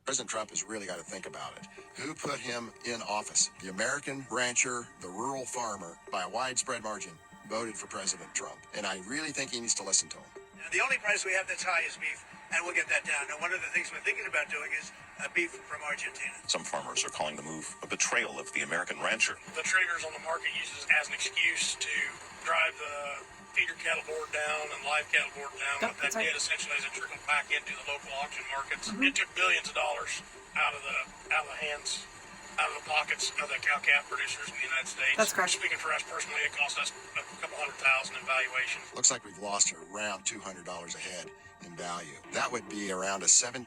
President Trump has really got to think about it. Who put him in office? The American rancher, the rural farmer, by a widespread margin, voted for President Trump. And I really think he needs to listen to him. The only price we have that's high is beef, and we'll get that down. Now, one of the things we're thinking about doing is beef from Argentina. Some farmers are calling the move a betrayal of the American rancher. The traders on the market use this as an excuse to drive the feeder cattle board down and live cattle board down. What that did essentially is it trickled back into the local auction markets. It took billions of dollars out of the hands, out of the pockets of the cow-calf producers in the United States. That's correct. Speaking for us personally, it cost us a couple $100,000 in valuation. Looks like we've lost around $200 a head in value. That would be around a $17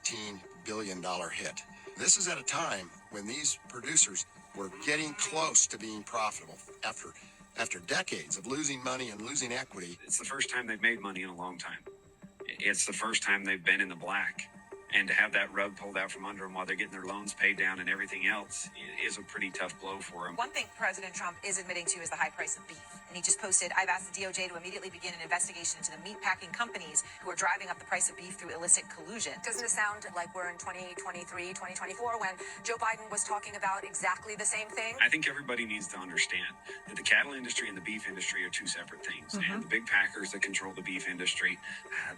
billion hit. This is at a time when these producers were getting close to being profitable after decades of losing money and losing equity. It's the first time they've made money in a long time. It's the first time they've been in the black. And to have that rug pulled out from under them while they're getting their loans paid down and everything else is a pretty tough blow for them. One thing President Trump is admitting to is the high price of beef. And he just posted, I've asked the DOJ to immediately begin an investigation into the meatpacking companies who are driving up the price of beef through illicit collusion. Doesn't it sound like we're in 2023, 2024 when Joe Biden was talking about exactly the same thing? I think everybody needs to understand that the cattle industry and the beef industry are two separate things. And the big packers that control the beef industry,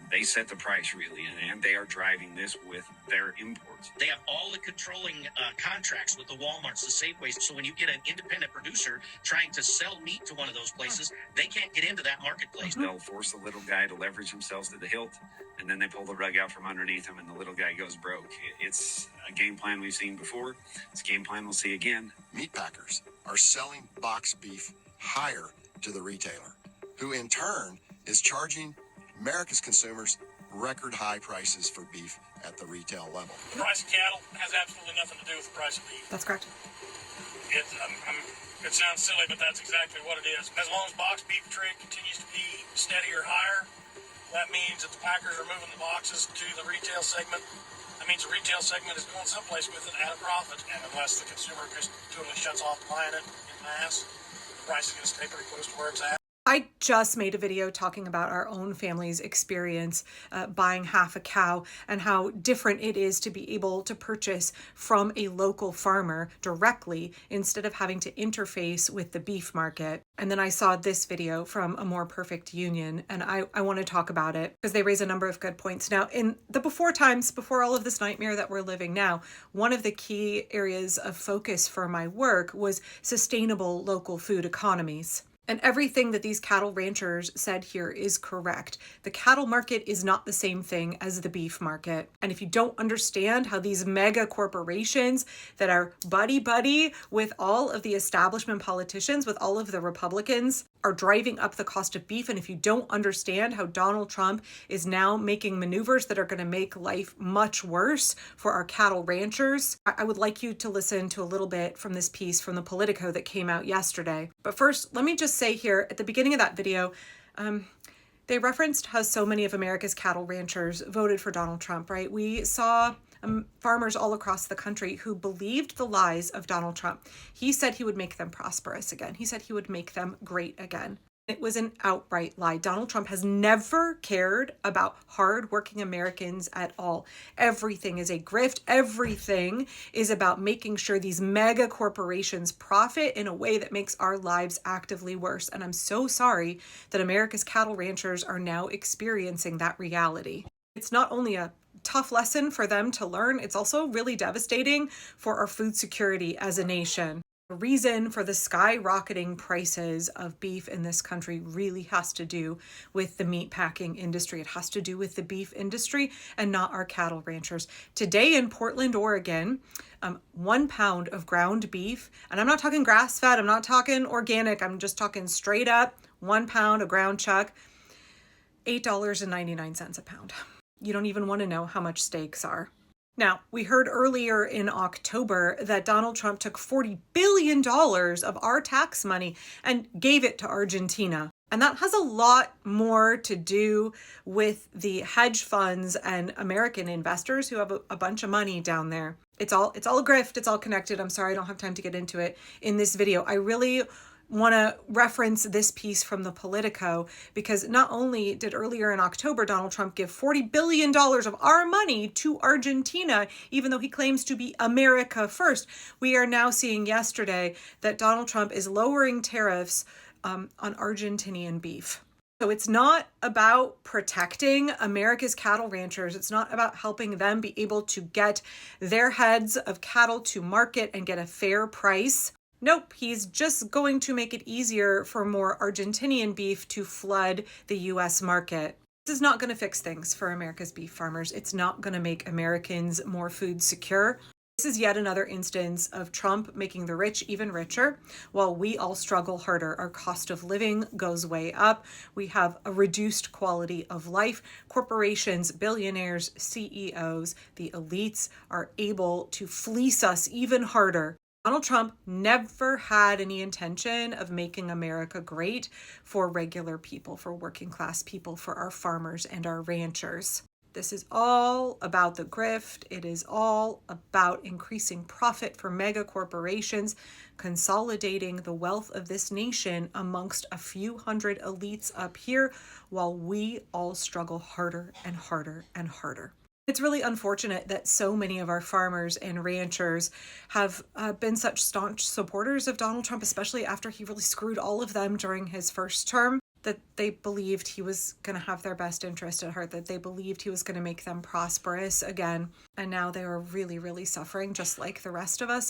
they set the price really, and they are driving this with their imports. They have all the controlling contracts with the Walmarts, the Safeways. So when you get an independent producer trying to sell meat to one of those places, they can't get into that marketplace. They'll force the little guy to leverage themselves to the hilt, and then they pull the rug out from underneath him, and the little guy goes broke. It's a game plan we've seen before. It's a game plan we'll see again. Meat packers are selling box beef higher to the retailer, who in turn is charging America's consumers record high prices for beef at the retail level. The price of cattle has absolutely nothing to do with the price of beef. That's correct. It sounds silly, but that's exactly what it is. As long as box beef trade continues to be steady or higher, that means that the packers are moving the boxes to the retail segment. That means the retail segment is going someplace with it at a profit. And unless the consumer just totally shuts off buying it in mass, the price is going to stay pretty close to where it's at. I just made a video talking about our own family's experience buying half a cow and how different it is to be able to purchase from a local farmer directly instead of having to interface with the beef market. And then I saw this video from A More Perfect Union, and I want to talk about it because they raise a number of good points. Now, in the before times, before all of this nightmare that we're living now, one of the key areas of focus for my work was sustainable local food economies. And everything that these cattle ranchers said here is correct. The cattle market is not the same thing as the beef market. And if you don't understand how these mega corporations that are buddy-buddy with all of the establishment politicians, with all of the Republicans, are driving up the cost of beef, and if you don't understand how Donald Trump is now making maneuvers that are going to make life much worse for our cattle ranchers, I would like you to listen to a little bit from this piece from the Politico that came out yesterday. But first, let me just say here at the beginning of that video, they referenced how so many of America's cattle ranchers voted for Donald Trump, right? We saw farmers all across the country who believed the lies of Donald Trump. He said he would make them prosperous again. He said he would make them great again. It was an outright lie. Donald Trump has never cared about hardworking Americans at all. Everything is a grift. Everything is about making sure these mega corporations profit in a way that makes our lives actively worse. And I'm so sorry that America's cattle ranchers are now experiencing that reality. It's not only a tough lesson for them to learn, it's also really devastating for our food security as a nation. The reason for the skyrocketing prices of beef in this country really has to do with the meat packing industry. It has to do with the beef industry and not our cattle ranchers. Today in Portland, Oregon, 1 pound of ground beef, and I'm not talking grass-fed, I'm not talking organic, I'm just talking straight up 1 pound of ground chuck, $8.99 a pound. You don't even want to know how much steaks are. Now, we heard earlier in October that Donald Trump took $40 billion of our tax money and gave it to Argentina. And that has a lot more to do with the hedge funds and American investors who have a bunch of money down there. It's all a grift. It's all connected. I'm sorry, I don't have time to get into it in this video. I really want to reference this piece from the Politico because not only did earlier in October Donald Trump give $40 billion of our money to Argentina, even though he claims to be America first, we are now seeing yesterday that Donald Trump is lowering tariffs on Argentinian beef. So it's not about protecting America's cattle ranchers. It's not about helping them be able to get their heads of cattle to market and get a fair price. Nope, he's just going to make it easier for more Argentinian beef to flood the US market. This is not going to fix things for America's beef farmers. It's not going to make Americans more food secure. This is yet another instance of Trump making the rich even richer while we all struggle harder. Our cost of living goes way up. We have a reduced quality of life. Corporations, billionaires, CEOs, the elites are able to fleece us even harder. Donald Trump never had any intention of making America great for regular people, for working class people, for our farmers and our ranchers. This is all about the grift. It is all about increasing profit for mega corporations, consolidating the wealth of this nation amongst a few hundred elites up here while we all struggle harder and harder and harder. It's really unfortunate that so many of our farmers and ranchers have been such staunch supporters of Donald Trump, especially after he really screwed all of them during his first term, that they believed he was going to have their best interest at heart, that they believed he was going to make them prosperous again. And now they are really, really suffering just like the rest of us.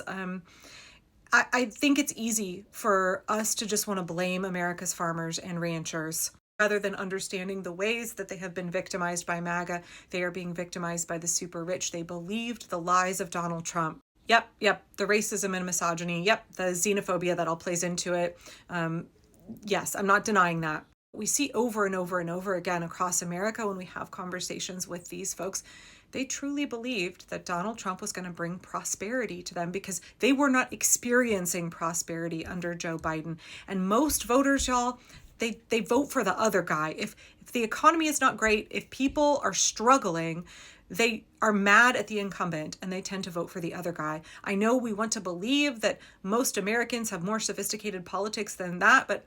I think it's easy for us to just want to blame America's farmers and ranchers. Rather than understanding the ways that they have been victimized by MAGA, they are being victimized by the super rich. They believed the lies of Donald Trump. Yep, the racism and misogyny. Yep, the xenophobia that all plays into it. Yes, I'm not denying that. We see over and over and over again across America when we have conversations with these folks, they truly believed that Donald Trump was going to bring prosperity to them because they were not experiencing prosperity under Joe Biden. And most voters, y'all, they vote for the other guy. If the economy is not great, if people are struggling, they are mad at the incumbent and they tend to vote for the other guy. I know we want to believe that most Americans have more sophisticated politics than that, but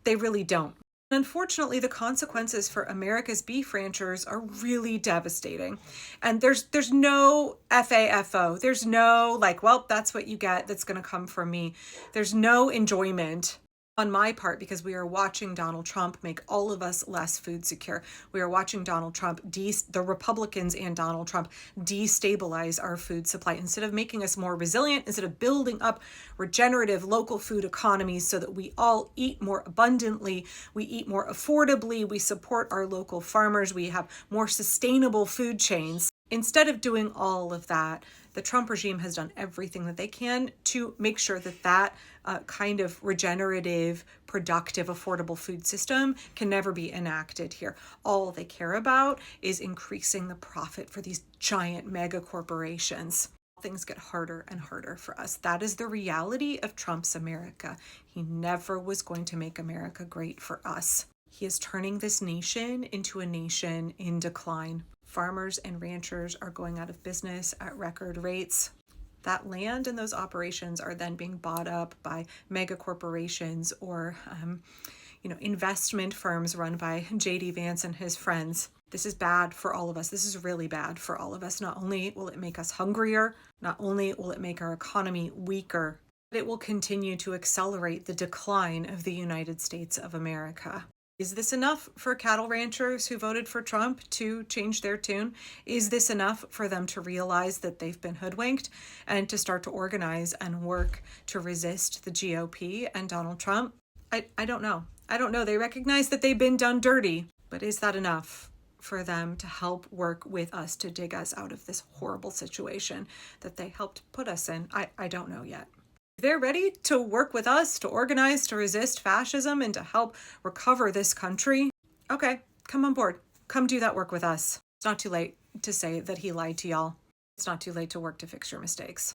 they really don't. Unfortunately, the consequences for America's beef ranchers are really devastating. And there's no FAFO. There's no like, well, that's what you get. That's going to come from me. There's no enjoyment on my part because we are watching Donald Trump make all of us less food secure. We are watching Donald Trump, the Republicans and Donald Trump destabilize our food supply instead of making us more resilient, instead of building up regenerative local food economies so that we all eat more abundantly, we eat more affordably, we support our local farmers, we have more sustainable food chains. Instead of doing all of that, the Trump regime has done everything that they can to make sure that that kind of regenerative, productive, affordable food system can never be enacted here. All they care about is increasing the profit for these giant mega corporations. Things get harder and harder for us. That is the reality of Trump's America. He never was going to make America great for us. He is turning this nation into a nation in decline. Farmers and ranchers are going out of business at record rates. That land and those operations are then being bought up by mega corporations or, investment firms run by J.D. Vance and his friends. This is bad for all of us. This is really bad for all of us. Not only will it make us hungrier, not only will it make our economy weaker, but it will continue to accelerate the decline of the United States of America. Is this enough for cattle ranchers who voted for Trump to change their tune? Is this enough for them to realize that they've been hoodwinked and to start to organize and work to resist the GOP and Donald Trump? I don't know. I don't know. They recognize that they've been done dirty, but is that enough for them to help work with us to dig us out of this horrible situation that they helped put us in? I don't know yet. They're ready to work with us, to organize, to resist fascism, and to help recover this country. Okay, come on board. Come do that work with us. It's not too late to say that he lied to y'all. It's not too late to work to fix your mistakes.